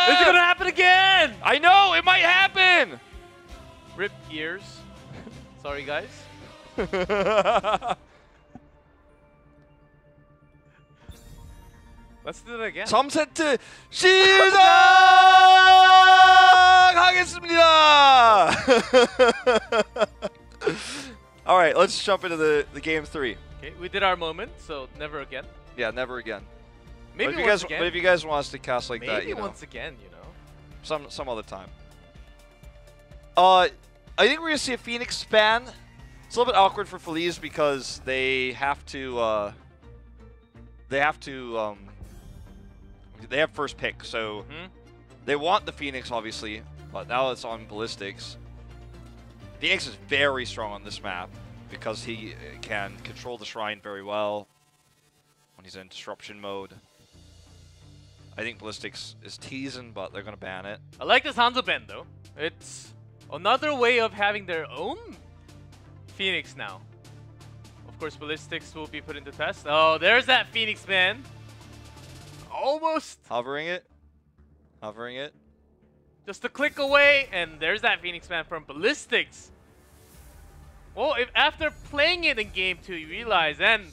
Is it gonna happen again? I know, it might happen! Rip ears. Sorry, guys. Let's do it again. 3세트 시작하겠습니다! Alright, let's jump into the game 3. Okay, we did our moment, so never again. Yeah, never again. Maybe but once again. But if you guys want us to cast like that, Maybe you know. once again, you know. Some other time. I think we're gonna see a Phoenix ban. It's a little bit awkward for Feliz because they have to they have first pick, so they want the Phoenix obviously, but now it's on Ballistix. Phoenix is very strong on this map because he can control the shrine very well when he's in disruption mode. I think Ballistix is teasing, but they're gonna ban it. I like this Hanzo ban though. It's another way of having their own Phoenix now. Of course, Ballistix will be put into test. Oh, there's that Phoenix ban. Almost. Hovering it. Hovering it. Just a click away, and there's that Phoenix man from Ballistix. Well, if after playing it in game 2, you realize, then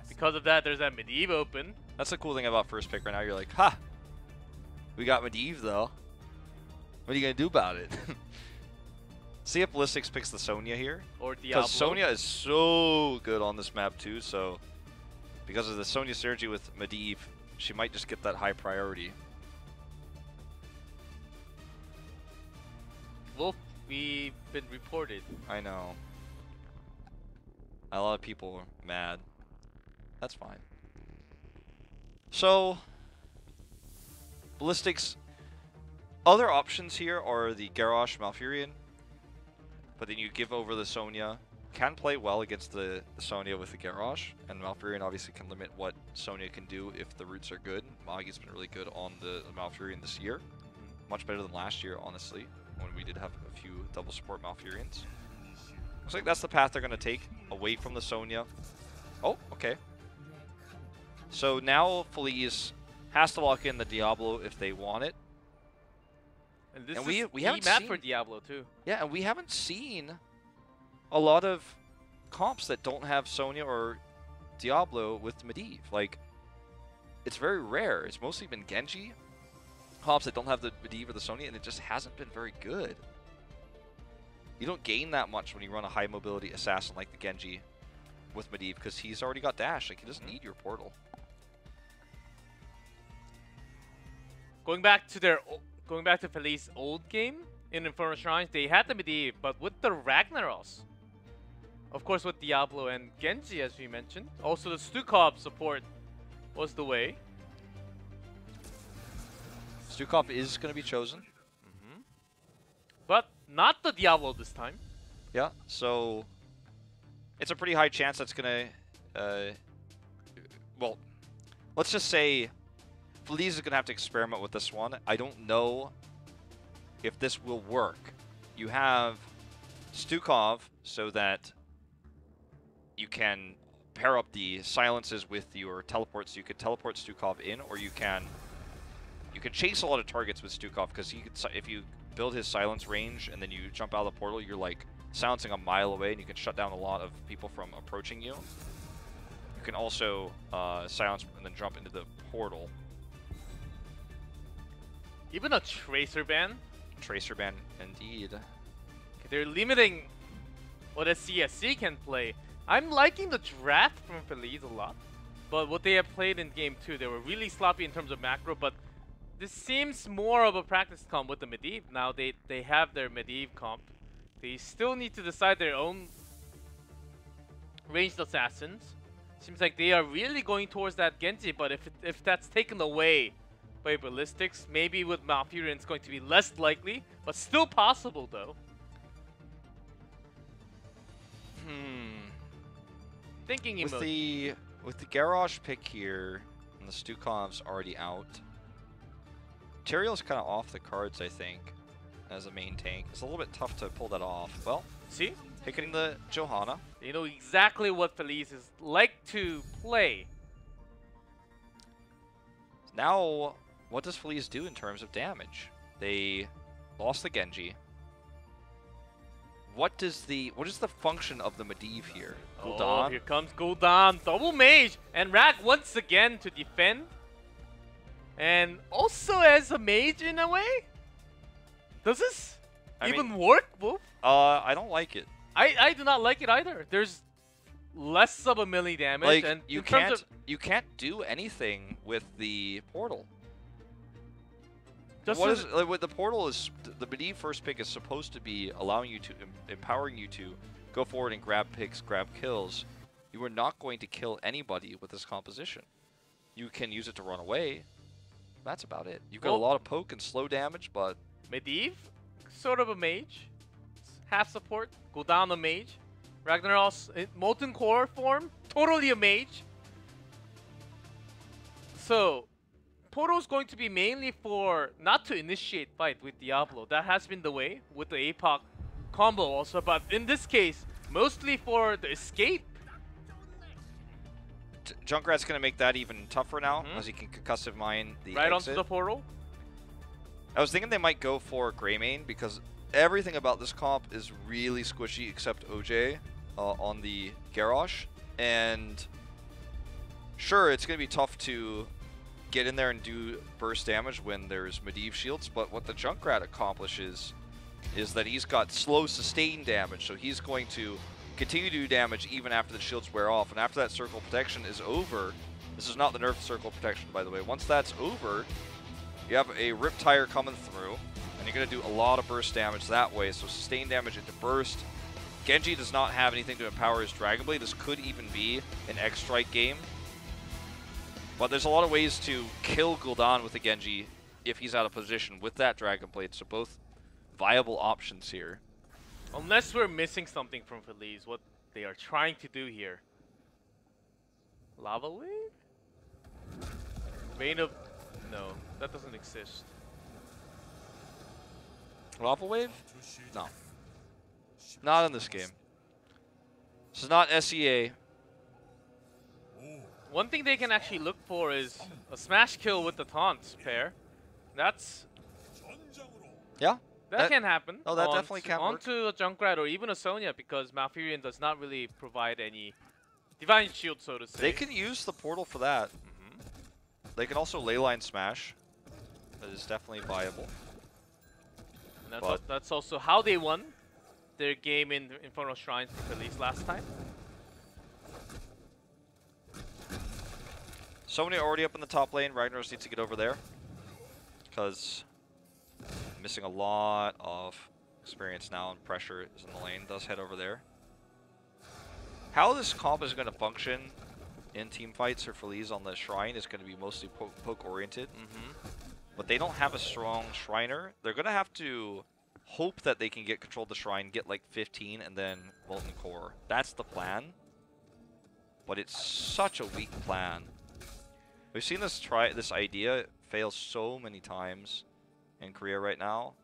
because of that, there's that Medivh open. That's the cool thing about first pick right now. You're like, ha! We got Medivh though. What are you gonna do about it? See if Ballistix picks the Sonya here. Or Diablo. Because Sonya is so good on this map too, so because of the Sonya synergy with Medivh, she might just get that high priority. Wolf, we've been reported. I know. A lot of people are mad. That's fine. So, Ballistix, other options here are the Garrosh Malfurion, but then you give over the Sonya. Can play well against the Sonya with the Garrosh, and Malfurion obviously can limit what Sonya can do if the roots are good. Magi's been really good on the Malfurion this year. Much better than last year, honestly, when we did have a few double support Malfurions. Looks like that's the path they're going to take, away from the Sonya. Oh, okay. So now Feliz has to lock in the Diablo if they want it. And this and is we haven't map seen, for Diablo too. Yeah, and we haven't seen a lot of comps that don't have Sonya or Diablo with Medivh. Like, it's very rare. It's mostly been Genji comps that don't have the Medivh or the Sonya, and it just hasn't been very good. You don't gain that much when you run a high mobility assassin like the Genji with Medivh because he's already got dash. Like, he doesn't need your portal. Going back to Feliz's old game in Infernal Shrines, they had the Medivh, but with the Ragnaros. Of course, with Diablo and Genji, as we mentioned. Also, the Stukov support was the way. Stukov is going to be chosen. But not the Diablo this time. Yeah, so it's a pretty high chance that's going to... well, let's just say Feliz is going to have to experiment with this one. I don't know if this will work. You have Stukov so that you can pair up the silences with your teleports. You could teleport Stukov in, or you can chase a lot of targets with Stukov because if you build his silence range and then you jump out of the portal, you're like silencing a mile away, and you can shut down a lot of people from approaching you. You can also silence and then jump into the portal. Even a Tracer ban? Tracer ban, indeed. They're limiting what a CSC can play. I'm liking the draft from Feliz a lot, but what they have played in game 2, they were really sloppy in terms of macro, but this seems more of a practice comp with the Medivh. Now they have their Medivh comp. They still need to decide their own ranged assassins. Seems like they are really going towards that Genji, but if that's taken away by Ballistix, maybe with Malfurion it's going to be less likely, but still possible though. Thinking emoji. With the Garrosh pick here, and the Stukov's already out, Tyrael's kind of off the cards, I think, as a main tank. It's a little bit tough to pull that off. Well, see? picking the Johanna. They know exactly what Feliz is like to play. Now, what does Feliz do in terms of damage? They lost the Genji. What is the function of the Medivh here? Oh, Gul'dan? here comes Gul'dan. Double mage. And Rack once again to defend. And also as a mage in a way? Does this even work, Wolf? I don't like it. I do not like it either. There's less of a melee damage. Like, and you can't do anything with the portal. What the portal is, the Medivh first pick is supposed to be allowing you to, empowering you to go forward and grab picks, grab kills. You are not going to kill anybody with this composition. You can use it to run away. That's about it. You've got a lot of poke and slow damage, but... Medivh, sort of a mage. Half support, Gul'dan a mage. Ragnarok's Molten Core form, totally a mage. So, Portal's going to be mainly for not to initiate fight with Diablo. That has been the way with the APOC combo also, but in this case, mostly for the escape. Junkrat's going to make that even tougher now, as he can concussive mine the right exit. onto the portal. I was thinking they might go for Greymane because everything about this comp is really squishy except OJ on the Garrosh. And sure, it's going to be tough to get in there and do burst damage when there's Medivh shields, but what the Junkrat accomplishes is that he's got slow sustain damage, so he's going to continue to do damage even after the shields wear off. And after that circle protection is over, this is not the nerfed circle protection, by the way. Once that's over, you have a Riptire coming through, and you're going to do a lot of burst damage that way. So sustain damage into burst. Genji does not have anything to empower his Dragon Blade. This could even be an X-Strike game. But there's a lot of ways to kill Gul'dan with the Genji if he's out of position with that Dragon Blade. So both viable options here. Unless we're missing something from Feliz, what they are trying to do here. Lava Wave? Vein of... No, that doesn't exist. Lava Wave? No. Not in this game. This is not SEA. One thing they can actually look for is a smash kill with the taunts pair. That's... Yeah. That can happen. Oh, that definitely can work. Onto a Junkrat or even a Sonya, because Malfurion does not really provide any Divine Shield, so to say. They can use the portal for that. They can also leyline smash. That is definitely viable. And that's also how they won their game in Infernal Shrines for Feliz last time. Sonya already up in the top lane. Ragnaros needs to get over there, because missing a lot of experience now, and pressure is in the lane. Does head over there. How this comp is going to function in team fights or Feliz on the Shrine is going to be mostly poke oriented. But they don't have a strong Shriner. They're going to have to hope that they can get control of the Shrine, get like 15, and then Molten Core. That's the plan. But it's such a weak plan. We've seen this idea fail so many times in Korea right now.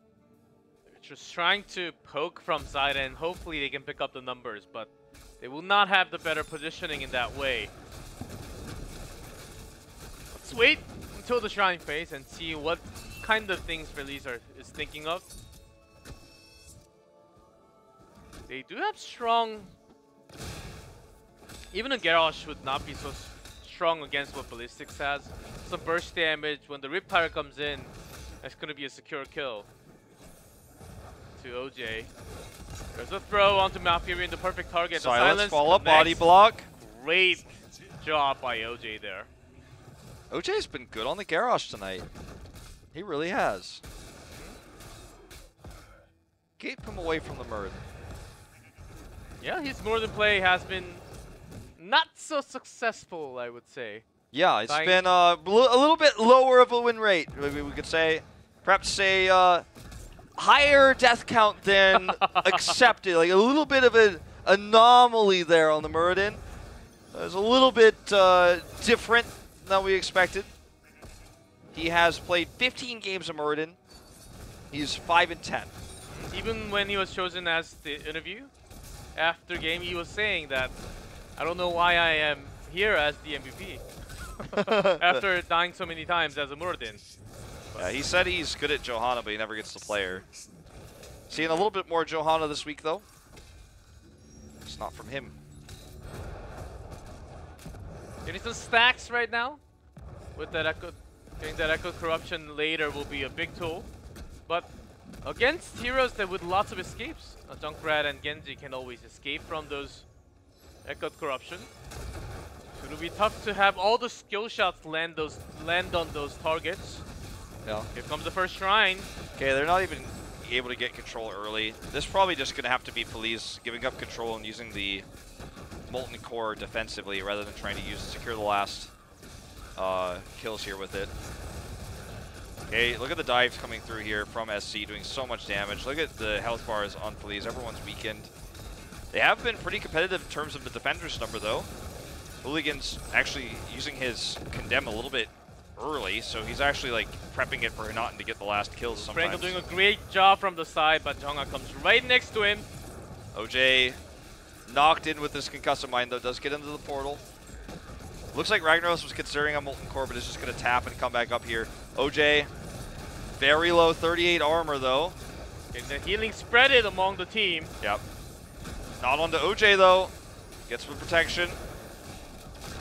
They're just trying to poke from side, and hopefully they can pick up the numbers, but they will not have the better positioning in that way. Let's wait until the Shrine phase and see what kind of things Feliz is thinking of. They do have strong... Even a Garrosh would not be so strong against what Ballistix has. Some burst damage. When the Riptire comes in, that's going to be a secure kill to OJ. There's a throw onto Malfurion, the perfect target. Silence follow-up, body block. Great job by OJ there. OJ's been good on the Garrosh tonight. He really has. Keep him away from the Murd. Yeah, his Northern play has been not so successful, I would say. Yeah, it's been a little bit lower of a win rate. Maybe we could say, perhaps say higher death count than accepted. Like a little bit of an anomaly there on the Muradin. It was a little bit different than we expected. He has played 15 games of Muradin. He's 5-10. Even when he was chosen as the interview, after game he was saying that, I don't know why I am here as the MVP. After dying so many times as a Muradin. Yeah, he said he's good at Johanna, but he never gets to play her. Seeing a little bit more Johanna this week, though. It's not from him. Getting some stacks right now. With that Echo, getting that Echo Corruption later will be a big tool. But against heroes that with lots of escapes, Junkrat and Genji can always escape from those Echo Corruption. So it'll be tough to have all the skill shots land on those targets. Yeah. Here comes the first shrine. Okay, they're not even able to get control early. This is probably just going to have to be Feliz giving up control and using the Molten Core defensively rather than trying to secure the last kills here with it. Okay, look at the dives coming through here from SC, doing so much damage. Look at the health bars on Feliz. Everyone's weakened. They have been pretty competitive in terms of the defender's number, though. Hooligan's actually using his Condemn a little bit early, so he's actually like prepping it for Hinaten to get the last kills sometimes. Frankel doing a great job from the side, but Jonga comes right next to him. OJ knocked in with this Concussive Mine, though, does get into the portal. Looks like Ragnaros was considering a Molten Core, but is just going to tap and come back up here. OJ, very low, 38 armor, though. And the healing spread it among the team. Yep. Not onto OJ, though. Gets some protection.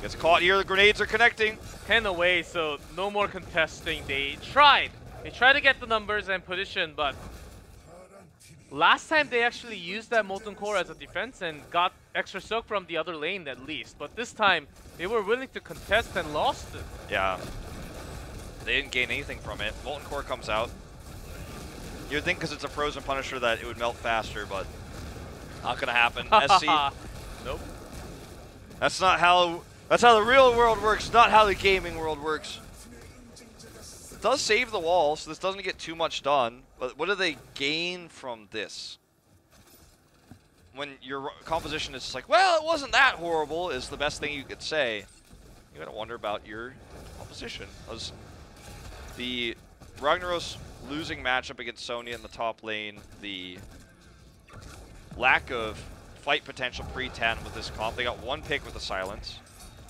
Gets caught here. The grenades are connecting. 10 away, so no more contesting. They tried to get the numbers and position, but last time they actually used that Molten Core as a defense and got extra soak from the other lane at least. But this time, they were willing to contest and lost it. Yeah. They didn't gain anything from it. Molten Core comes out. You'd think because it's a Frozen Punisher that it would melt faster, but not gonna happen. SC. Nope. That's how the real world works, not how the gaming world works. It does save the wall, so this doesn't get too much done. But what do they gain from this? When your composition is just like, well, it wasn't that horrible, is the best thing you could say. You gotta wonder about your composition. As the Ragnaros losing matchup against Sonya in the top lane, the lack of fight potential pre-10 with this comp. They got one pick with the silence,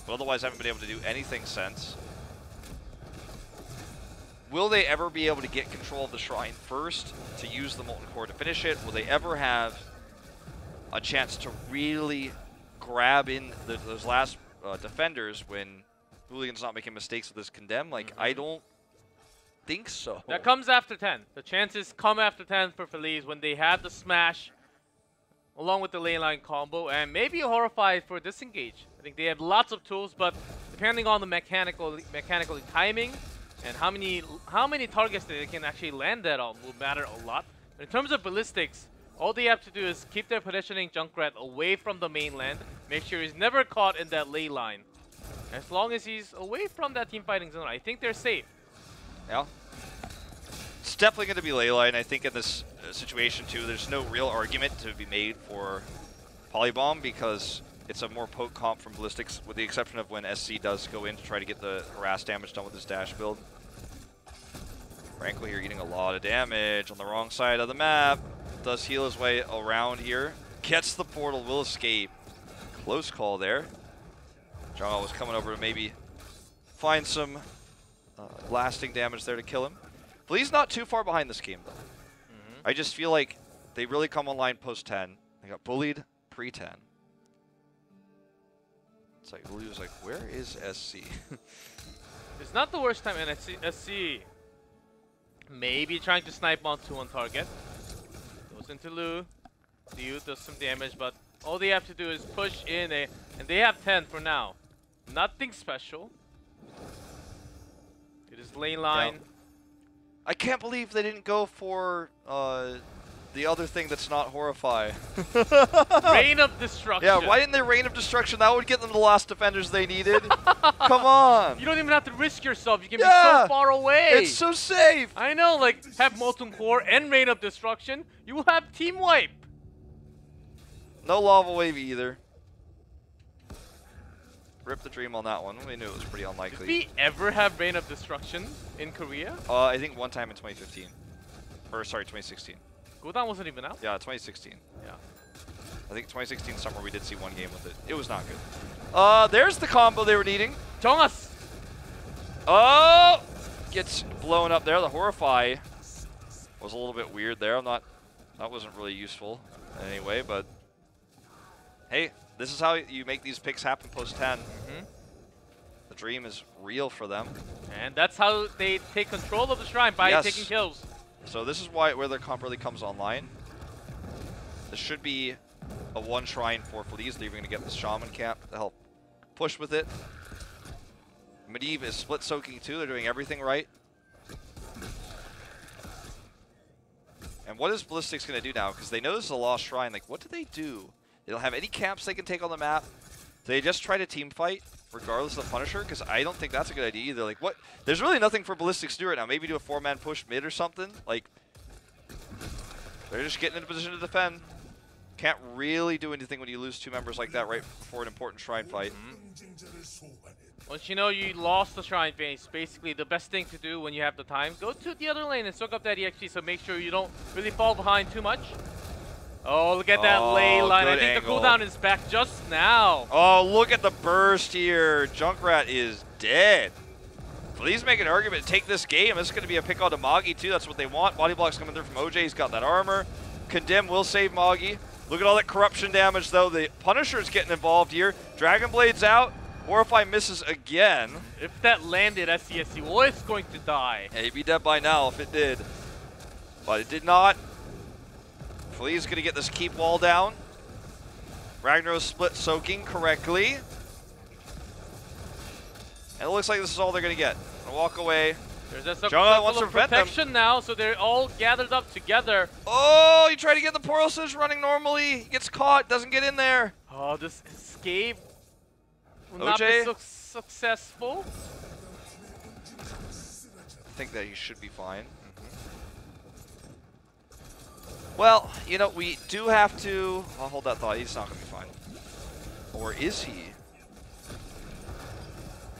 but otherwise haven't been able to do anything since. Will they ever be able to get control of the Shrine first to use the Molten Core to finish it? Will they ever have a chance to really grab in those last defenders when Hooligan's not making mistakes with his Condemn? Like, I don't think so. That comes after 10. The chances come after 10 for Feliz when they have the smash along with the lane line combo and maybe a Horrify for disengage. I think they have lots of tools, but depending on the mechanical timing and how many targets they can actually land that on will matter a lot. In terms of Ballistics, all they have to do is keep their positioning Junkrat away from the mainland, make sure he's never caught in that ley line. As long as he's away from that team fighting zone, I think they're safe. Yeah. It's definitely going to be ley line. I think in this situation too, there's no real argument to be made for Polybomb because it's a more poke comp from Ballistix, with the exception of when SC does go in to try to get the harass damage done with his dash build. Frankly, you're getting a lot of damage on the wrong side of the map. Does heal his way around here. Gets the portal, will escape. Close call there. John was coming over to maybe find some lasting damage there to kill him. Flea's not too far behind this game, though. I just feel like they really come online post-10. They got bullied pre-10. It's like, Blue was like, where is SC? It's not the worst time, and SC maybe trying to snipe onto one target. Goes into Lu. Liu does some damage, but all they have to do is push in, and they have 10 for now. Nothing special. It is lane line. Yeah. I can't believe they didn't go for the other thing that's not Horrify. Rain of Destruction. Yeah, why didn't they Rain of Destruction? That would get them the last defenders they needed. Come on. You don't even have to risk yourself. You can be so far away. It's so safe. I know, like, have Molten Core and Rain of Destruction. You will have Team Wipe. No Lava Wave either. Rip the dream on that one. We knew it was pretty unlikely. Did we ever have Rain of Destruction in Korea? I think one time in 2015. Or, sorry, 2016. Godan wasn't even out? Yeah, 2016. Yeah. I think 2016 summer we did see one game with it. It was not good. There's the combo they were needing. Jongas! Oh! gets blown up there. The Horrify was a little bit weird there. That wasn't really useful anyway, but hey, this is how you make these picks happen post 10. The dream is real for them. And that's how they take control of the shrine, by taking kills. So this is where their comp really comes online. This should be a one shrine for Feliz. They're even going to get the Shaman camp to help push with it. Medivh is split soaking too. They're doing everything right. And what is Ballistix going to do now? Because they know this is a lost shrine. Like, what do? They don't have any camps they can take on the map. They just try to team fight regardless of the Punisher, because I don't think that's a good idea either. Like, what? There's really nothing for Ballistix to do right now. Maybe do a 4-man push mid or something. Like, they're just getting in a position to defend. Can't really do anything when you lose 2 members like that right before an important shrine fight. Once you know you lost the shrine base, basically the best thing to do when you have the time, go to the other lane and soak up that EXP, so make sure you don't really fall behind too much. Oh, look at that ley line. I think the cooldown is back just now. Oh, look at the burst here. Junkrat is dead. Please make an argument to take this game. This is going to be a pick on to Moggy too. That's what they want. Body blocks coming through from OJ. He's got that armor. Condemn will save Moggy. Look at all that corruption damage though. The Punisher's getting involved here. Dragon Blade's out. Horrify misses again. If that landed, SCSC was going to die. Yeah, he'd be dead by now if it did. But it did not. Feliz is going to get this keep wall down. Ragnaros split soaking correctly. And it looks like this is all they're going to get. Gonna walk away. There's a Jonah wants to prevent protection now, so they're all gathered up together. Oh, you try to get the Portal Surge running normally. He gets caught, doesn't get in there. Oh, this escape will not be successful. I think that he should be fine. Well, you know, we do have to... I'll hold that thought. He's not going to be fine. Or is he?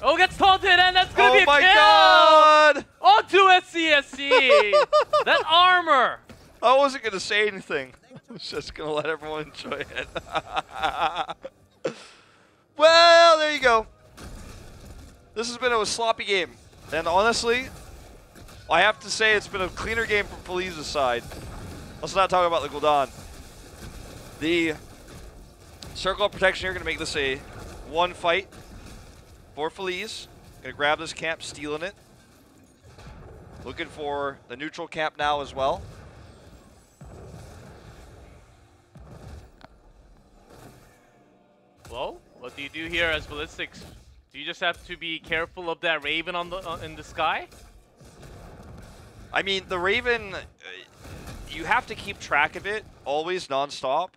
Oh, gets taunted, and that's going to be a kill! Oh my god! Onto SCSC! That armor! I wasn't going to say anything. I was just going to let everyone enjoy it. Well, there you go. This has been a sloppy game. And honestly, I have to say it's been a cleaner game from Feliz's side. Let's not talk about the Gul'dan. The Circle of Protection here going to make this a one fight for Feliz. Going to grab this camp, stealing it. Looking for the neutral camp now as well. Well, what do you do here as Ballistix? Do you just have to be careful of that Raven on the in the sky? I mean, the Raven... you have to keep track of it always non-stop,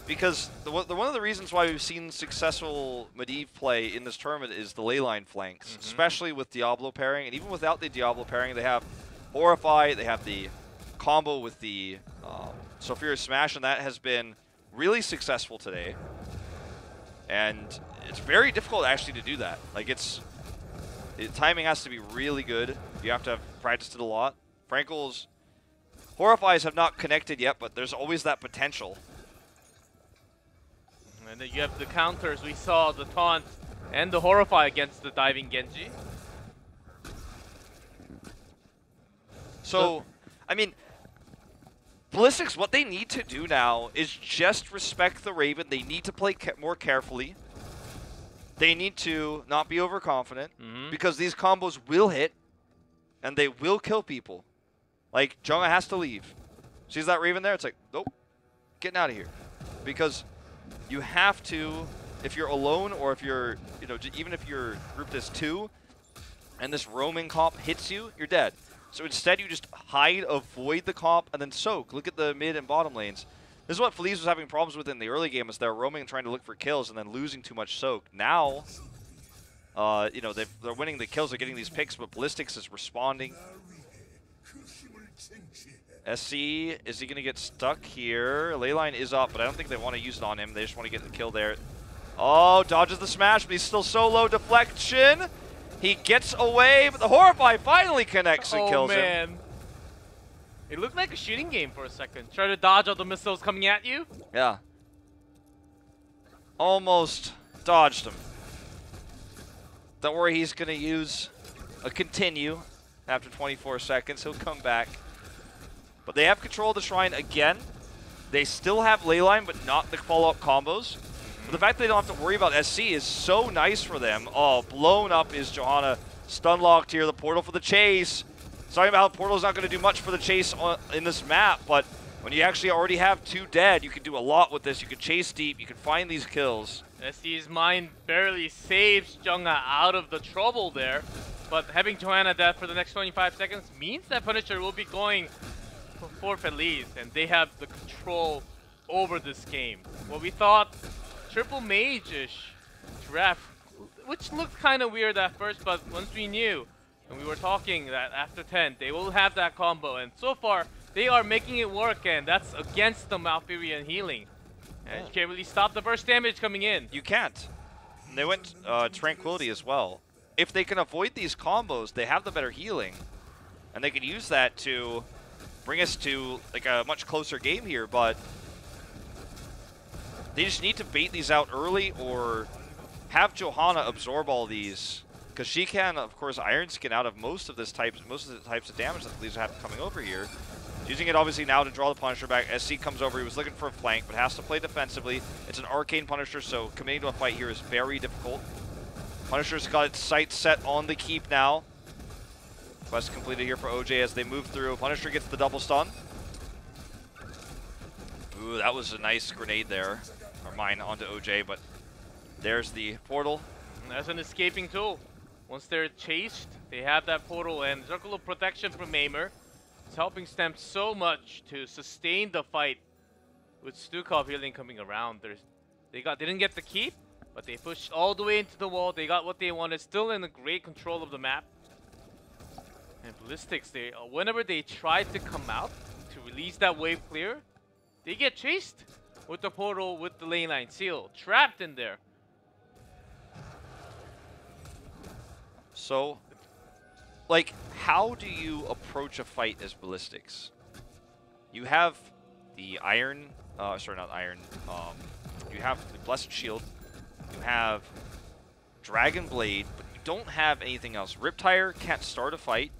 because one of the reasons why we've seen successful Medivh play in this tournament is the leyline flanks, especially with Diablo pairing. And even without the Diablo pairing, they have Horrify, they have the combo with the Sulfurious Smash, and that has been really successful today. And it's very difficult actually to do that. Like, the timing has to be really good. You have to have practiced it a lot. Frankel's Horrifies have not connected yet, but there's always that potential. And then you have the counters. We saw the taunt and the Horrify against the diving Genji. So, I mean, Ballistix, what they need to do now is just respect the Raven. They need to play more carefully. They need to not be overconfident, because these combos will hit, and they will kill people. Like, Jonah has to leave. Sees that Raven there? It's like, nope, getting out of here. Because you have to, if you're alone, or if you're, you know, even if you're grouped as 2, and this roaming comp hits you, you're dead. So instead, you just hide, avoid the comp, and then soak. Look at the mid and bottom lanes. This is what Feliz was having problems with in the early game, is they're roaming and trying to look for kills, and then losing too much soak. Now, you know, they're winning the kills, they're getting these picks, but Ballistix is responding. SC, is he going to get stuck here? Leyline is up, but I don't think they want to use it on him. They just want to get the kill there. Oh, dodges the smash, but he's still so low. Deflection. He gets away, but the Horrify finally connects and kills him. It looked like a shooting game for a second. Try to dodge all the missiles coming at you. Yeah. Almost dodged him. Don't worry, he's going to use a continue after 24 seconds. He'll come back. But they have control of the Shrine again. They still have Leyline, but not the follow-up combos. But the fact that they don't have to worry about SC is so nice for them. Oh, blown up is Johanna. Stun locked here. The portal for the chase. Talking about how portal's not going to do much for the chase in this map, but when you actually already have 2 dead, you can do a lot with this. You can chase deep. You can find these kills. SC's mind barely saves Jungha out of the trouble there, but having Johanna dead for the next 25 seconds means that Punisher will be going for Feliz, and they have the control over this game. What we thought, triple mage-ish draft, which looked kind of weird at first, but once we knew, and we were talking that after 10, they will have that combo, and so far, they are making it work, and that's against the Malfurion healing. And you can't really stop the burst damage coming in. You can't. And they went Tranquility as well. If they can avoid these combos, they have the better healing. And they can use that to bring us to like a much closer game here, but they just need to bait these out early or have Johanna absorb all these. Because she can, of course, Iron Skin out of most of the types of damage that these have coming over here. Using it obviously now to draw the Punisher back. SC comes over, he was looking for a flank, but has to play defensively. It's an Arcane Punisher, so committing to a fight here is very difficult. Punisher's got its sights set on the keep now. Quest completed here for OJ as they move through. Punisher gets the double stun. Ooh, that was a nice grenade there. Or mine onto OJ, but there's the portal. That's an escaping tool. Once they're chased, they have that portal and Circle of Protection from Aimer. It's helping Stem so much to sustain the fight with Stukov healing coming around. They didn't get the keep, but they pushed all the way into the wall. They got what they wanted, still in a great control of the map. And Ballistix, whenever they try to come out to release that wave clear, they get chased with the portal with the lane line seal, trapped in there. So, like, how do you approach a fight as Ballistix? You have the Iron, sorry, not Iron, you have the Blessed Shield, you have Dragon Blade, but you don't have anything else. Riptire can't start a fight.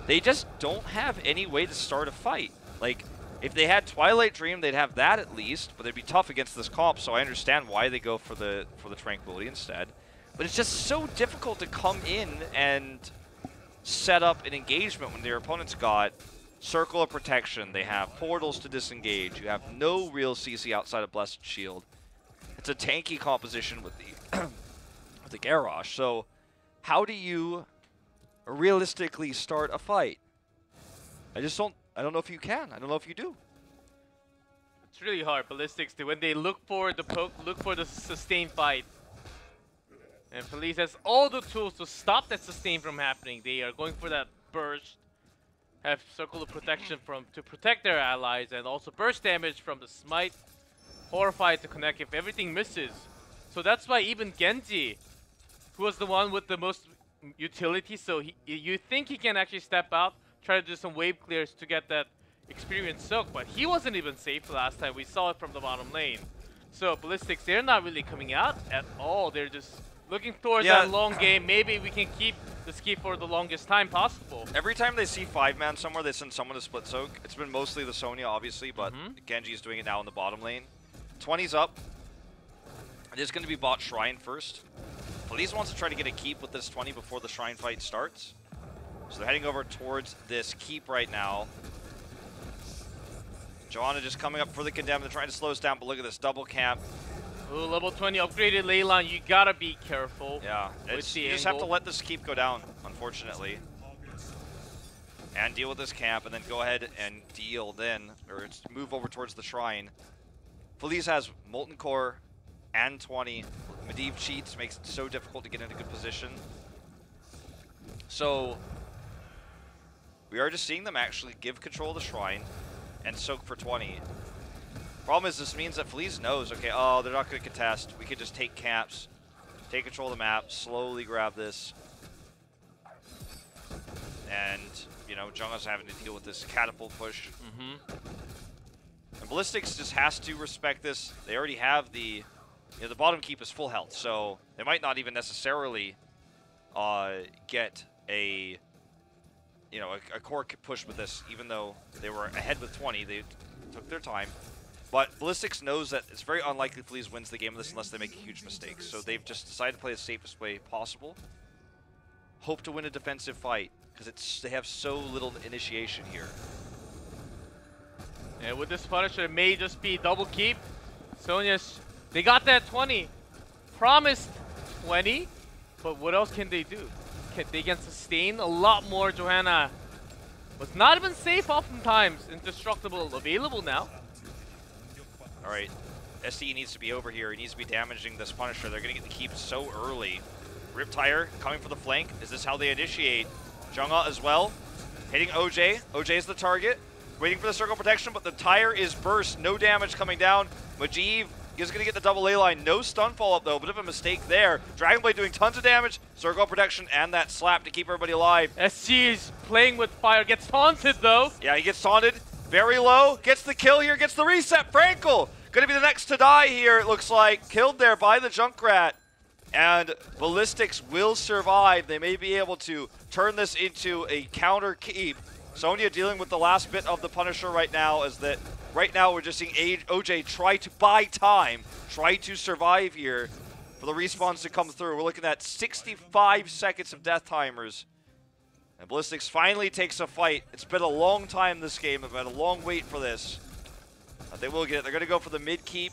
They just don't have any way to start a fight. Like, if they had Twilight Dream, they'd have that at least, but they'd be tough against this comp, so I understand why they go for the Tranquility instead. But it's just so difficult to come in and set up an engagement when their opponent's got Circle of Protection, they have portals to disengage, you have no real CC outside of Blessed Shield. It's a tanky composition with the with the Garrosh. So how do you realistically start a fight? I don't know if you can. I don't know if you do. It's really hard. Ballistix, when they look for the poke, look for the sustained fight. And Feliz has all the tools to stop that sustain from happening. They are going for that burst, have Circle of Protection to protect their allies, and also burst damage from the smite. Horrified to connect if everything misses. So that's why even Genji, who was the one with the most utility, so you think he can actually step out, try to do some wave clears to get that experience soak, but he wasn't even safe last time. We saw it from the bottom lane. So Ballistix, they're not really coming out at all. They're just looking towards that long game. Maybe we can keep this keep for the longest time possible. Every time they see 5-man somewhere, they send someone to split soak. It's been mostly the Sonya, obviously, but Genji's doing it now in the bottom lane. 20's up. It is going to be bot Shrine first. Feliz wants to try to get a keep with this 20 before the Shrine fight starts. So they're heading over towards this keep right now. Johanna just coming up for the Condemned. They're trying to slow us down, but look at this double camp. Ooh, level 20 upgraded Leyline. You gotta be careful. Yeah, you just have to let this keep go down, unfortunately. And deal with this camp, and then go ahead and deal then, or move over towards the Shrine. Feliz has Molten Core and 20. Medivh cheats, makes it so difficult to get into good position. So, we are just seeing them actually give control of the Shrine and soak for 20. Problem is, this means that Feliz knows, okay, oh, they're not going to contest. We could just take camps, take control of the map, slowly grab this. And, you know, Jungha's having to deal with this catapult push. And Ballistix just has to respect this. They already have the bottom keep is full health, so they might not even necessarily get a you know, a core push with this, even though they were ahead with 20. They took their time. But Ballistix knows that it's very unlikely Feliz wins the game of this unless they make a huge mistake. So they've just decided to play the safest way possible. Hope to win a defensive fight, because they have so little initiation here. And with this Punisher, it may just be double keep. Sonya's, they got that 20. Promised 20, but what else can they do? They can sustain a lot more. Johanna was not even safe oftentimes. Indestructible available now. Alright, SE needs to be over here. He needs to be damaging this Punisher. They're going to get the keep so early. Riptire coming for the flank. Is this how they initiate? Jungha as well. Hitting OJ. OJ is the target. Waiting for the circle protection, but the tire is burst. No damage coming down. Majeev is going to get the double A line. No stun follow-up, though. Bit of a mistake there. Dragonblade doing tons of damage. Circle protection and that slap to keep everybody alive. SC is playing with fire. Gets taunted, though. Yeah, he gets taunted. Very low. Gets the kill here. Gets the reset. Frankel going to be the next to die here, it looks like. Killed there by the Junkrat. And Ballistix will survive. They may be able to turn this into a counter keep. Sonya dealing with the last bit of the Punisher right now, as that right now we're just seeing OJ try to buy time, try to survive here for the respawns to come through. We're looking at 65 seconds of death timers. And Ballistix finally takes a fight. It's been a long time this game. They've had a long wait for this. But they will get it. They're going to go for the mid keep,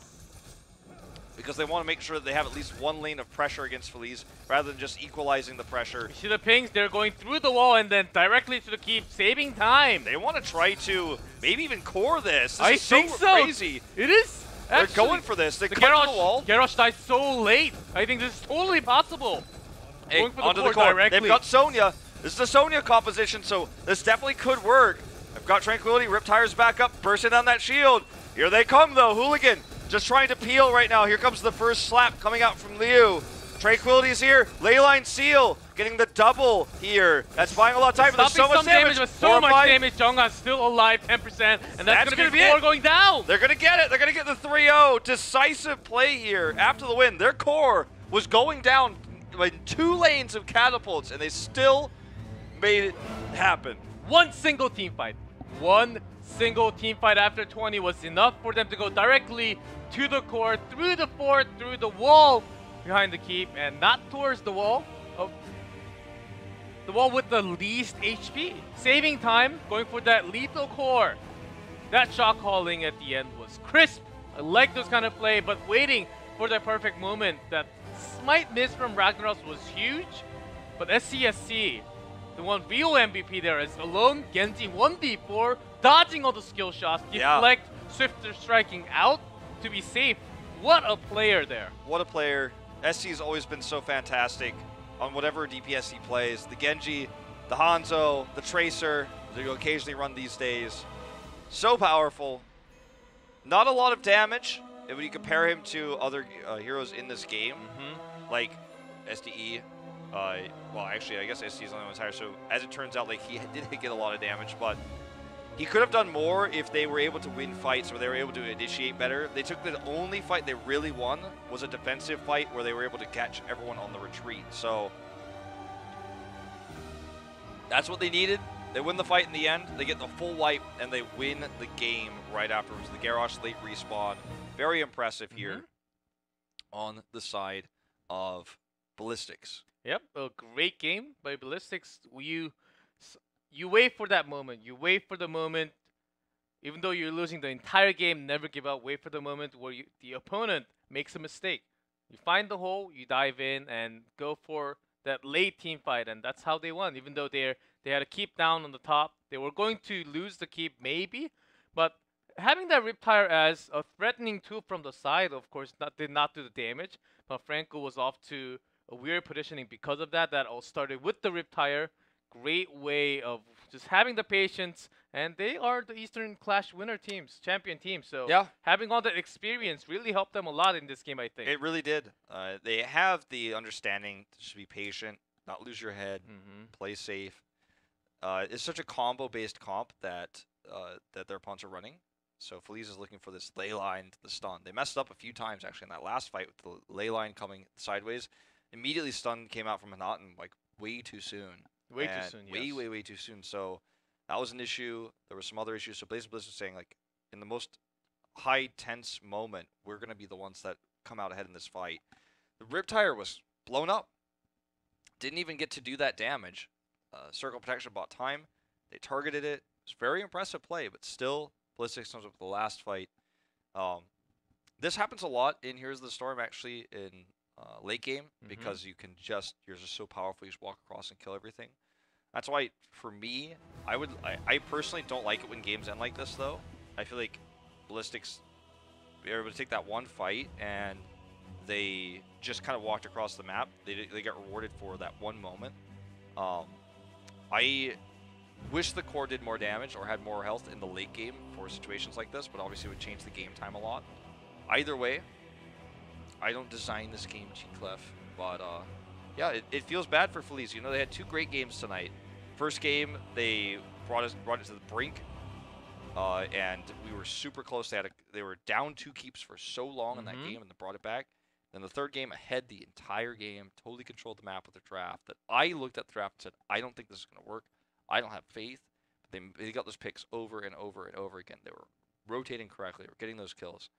because they want to make sure that they have at least one lane of pressure against Feliz, rather than just equalizing the pressure. You see the pings, they're going through the wall and then directly to the keep, saving time. They want to try to maybe even core this. This I is think so crazy. It is. They're Actually, going for this. They cut to the wall. Garrosh died so late. I think this is totally possible. Hey, going for onto the the core. directly. They've got Sonya. This is a Sonya composition, so this definitely could work. I've got Tranquility. Riptire's back up, bursting down that shield. Here they come, though. Hooligan just trying to peel right now. Here comes the first slap coming out from Liu. Tranquility's here. Leyline Seal getting the double here. That's buying a lot of time, but there's so much damage. With so much damage, Jungha's still alive, 10%, and that's going to be 4 going down. They're going to get it. They're going to get the 3-0. Decisive play here after the win. Their core was going down in 2 lanes of catapults, and they still made it happen. One single team fight. One single team fight after 20 was enough for them to go directly to the core, through the fort, through the wall behind the keep, and not towards the wall. The wall with the least HP. Saving time, going for that lethal core. That shot calling at the end was crisp. I like those kind of play, but waiting for the perfect moment. That slight miss from Ragnaros was huge, but SCSC, the one real MVP there, is alone. Genji 1v4, dodging all the skill shots, deflect, swifter striking out to be safe. What a player there. What a player. SC's always been so fantastic on whatever DPS he plays. The Genji, the Hanzo, the Tracer, that you occasionally run these days. So powerful. Not a lot of damage when you compare him to other heroes in this game, like SDE. Well, actually, I guess SDE is the only one higher, so as it turns out, like, he did get a lot of damage, but he could have done more if they were able to win fights, or they were able to initiate better. They took the only fight they really won was a defensive fight where they were able to catch everyone on the retreat. So that's what they needed. They win the fight in the end. They get the full wipe, and they win the game right afterwards. The Garrosh late respawn. Very impressive here on the side of Ballistix. Yep, a great game by Ballistix. You wait for that moment. You wait for the moment. Even though you're losing the entire game, never give up. Wait for the moment where the opponent makes a mistake. You find the hole, you dive in, and go for that late team fight. And that's how they won. Even though they had a keep down on the top. They were going to lose the keep, maybe. But having that Riptire as a threatening tool from the side, of course, did not do the damage. But Franco was off to a weird positioning because of that. That all started with the Riptire. Great way of just having the patience, and they are the Eastern Clash winner teams, champion teams. So having all that experience really helped them a lot in this game, I think. It really did. They have the understanding to just be patient, not lose your head, play safe. It's such a combo-based comp that their opponents are running. So Feliz is looking for this ley line to the stun. They messed up a few times actually in that last fight with the ley line coming sideways. Immediately stun came out from Hanaten like way too soon. Way too soon, yes. Way too soon. So that was an issue. There were some other issues. So Blaze Bliss was saying, like, in the most high tense moment, we're going to be the ones that come out ahead in this fight. The Rip Tire was blown up. Didn't even get to do that damage. Circle Protection bought time. They targeted it. It was very impressive play, but still, Ballistix comes up with the last fight. This happens a lot in Heroes of the Storm, actually, in late game, because you're just so powerful, you just walk across and kill everything. That's why, for me, I personally don't like it when games end like this, though. I feel like Ballistix, they were able to take that one fight, and they just kind of walked across the map. They got rewarded for that one moment. I wish the core did more damage or had more health in the late game for situations like this, but obviously it would change the game time a lot. Either way, I don't design this game, G-Clef, but yeah, it feels bad for Feliz. You know, they had 2 great games tonight. First game, they brought it to the brink, and we were super close. They were down 2 keeps for so long in that game, and they brought it back. Then the third game, ahead the entire game, totally controlled the map with their draft. That I looked at the draft and said, I don't think this is going to work. I don't have faith. But they got those picks over and over and over again. They were rotating correctly. They were getting those kills.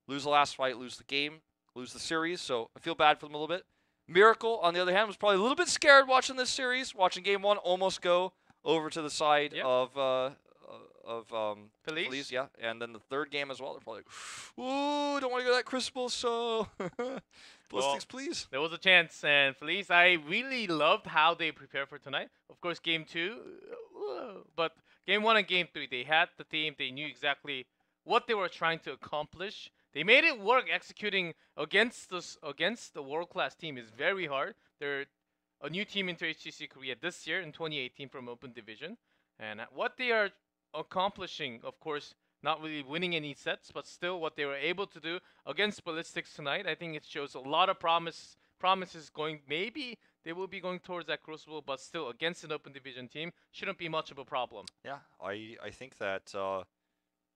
Lose the last fight, lose the game, lose the series. So I feel bad for them a little bit. Miracle, on the other hand, was probably a little bit scared watching this series, watching game 1 almost go over to the side of Feliz, yeah, and then the third game as well. They're probably like, ooh, don't want to go that Crucible, so Ballistix, please. There was a chance, and Feliz, I really loved how they prepared for tonight. Of course, game 2, but game 1 and game 3, they had the team. They knew exactly what they were trying to accomplish. They made it work. Executing against the world-class team is very hard. They're a new team into HGC Korea this year in 2018 from Open Division, and what they are accomplishing, of course, not really winning any sets, but still what they were able to do against Ballistix tonight, I think it shows a lot of promises going. Maybe they will be going towards that Crucible, but still against an Open Division team shouldn't be much of a problem. Yeah, I think that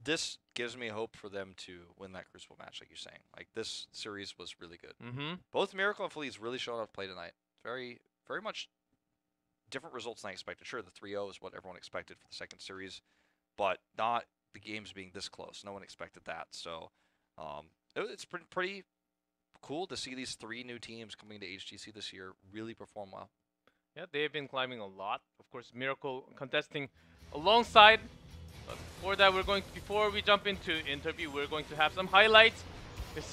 this gives me hope for them to win that Crucible match, like you're saying. Like, this series was really good. Both Miracle and Feliz really showed up to play tonight. Very, very much different results than I expected. Sure, the 3-0 is what everyone expected for the second series, but not the games being this close. No one expected that. So it's pretty cool to see these 3 new teams coming to HGC this year really perform well. Yeah, they've been climbing a lot. Of course, Miracle contesting alongside. But before that, before we jump into interview, we're going to have some highlights